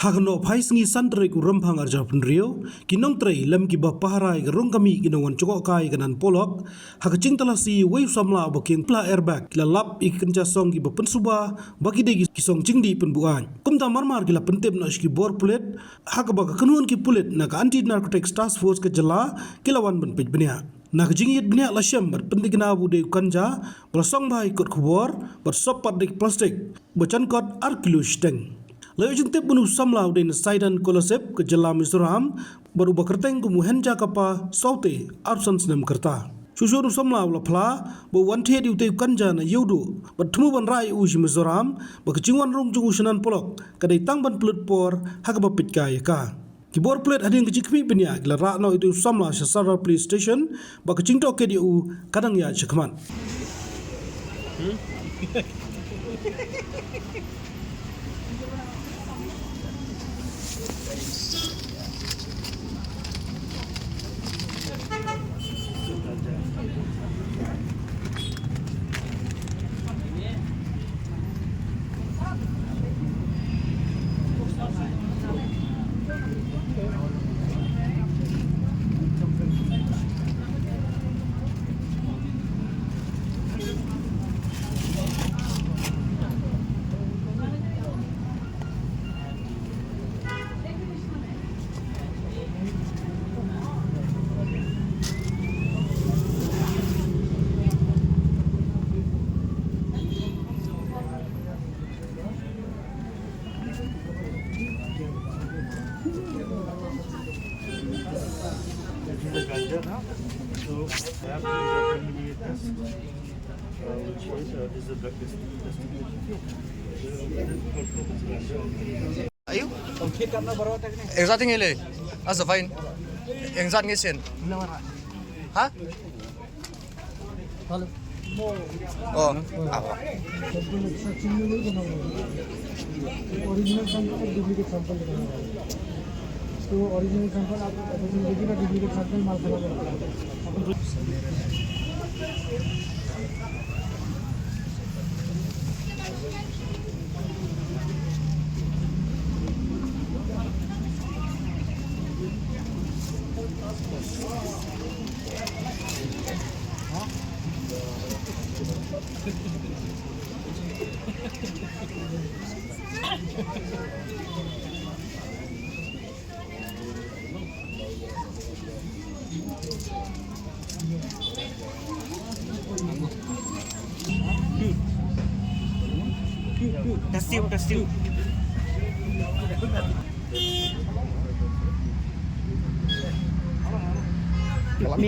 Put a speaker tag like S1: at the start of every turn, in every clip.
S1: Hagno phais ngi santre ku rampang arja punrio kinong trei lam ki ba paharai rong kami kinongan choko kai kanan polok hakaching talasi wave samla baking pla airbag la lap ikenja song ki ba pensuba bagi degi kisong jingdi penbuan kumta marmar ki la pentem na ski bor plate hakaba kanuan ki pulet na ka anti narcotics task force ke jala kilawan ben pejbenia nak jingit benia la syam ber penting na bu de kanja bersong bai kot kubor bersop padik plastik bocan kot arkilo steng Lalu jentep bunuh samlau den Saidan Kolosep ke Jela Mizoram baru bekerteng ke Muhenja kapa saute arsan senam kerta. Susu samlau la pla bo wante di utai kanja na yudu bertemu ban rai uji Mizoram bekecingwan rong jungu senan polok kadai tangban pelut por hakaba pitkaya ka. Kibor pelut hading kecikmi benya gila rakno itu samla sasara police station bekecing toke di u kadang ya cekman.
S2: Ganja now, so I have to do the test, which is the drug testing.
S3: Ayo, exat ngile, asa fine, exat ngisen. Hah? Oh, apa?
S4: Original sample और duplicate sample लगाना है। तो original sample आप देखिएगा duplicate sample माल खराब होता है।
S2: Testing.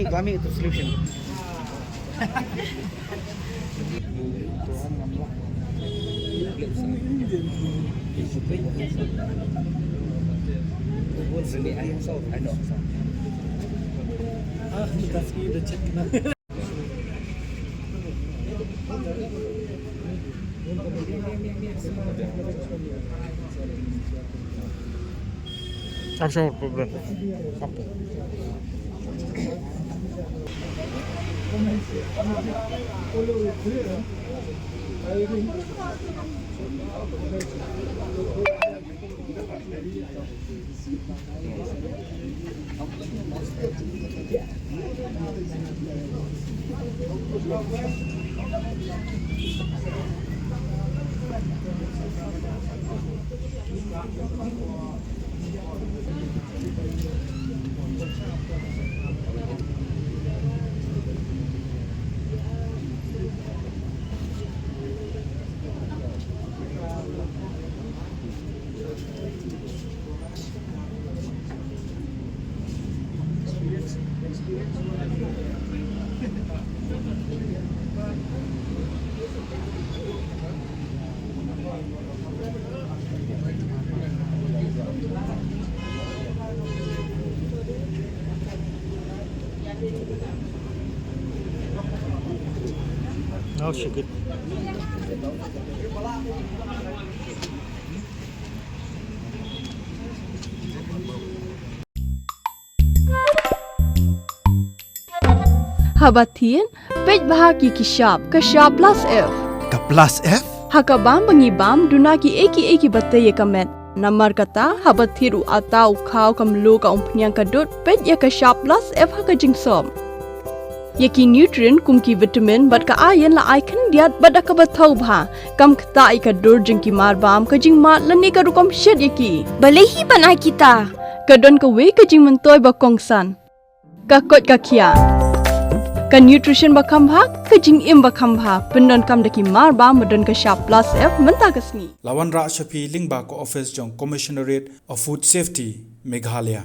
S3: Kami itu solution.
S4: Dikasih udah cek kena.
S2: Apa problem? Now she good.
S5: Habatin, pej bahagi kishap, kashap plus F.
S6: Ka plus F?
S5: Hakabam bangibam dunaki eki bataye kamet. Namar kata habat thiru atau kau kamlu ka umpnyang kadut pet ya ka sharp plus F ha ka jingsom. Yaki nutrient kumki vitamin bat ka iron la icon diat bat ka bathau bha kam kta I ka dur jingki mar bam ka jing mat lani ka rukom shed yaki.
S6: Balehi banai kita.
S5: Kadon ka we ka jing mentoy ba kongsan. Ka kot ka kia. Ka nutrition ba kambha ka jing im ba kambha pendon kam daki mar bam madon ka sharp plus F menta ka sni.
S7: Lawan Ra Shafi Lingba ko office jong Commissionerate of Food Safety Meghalaya.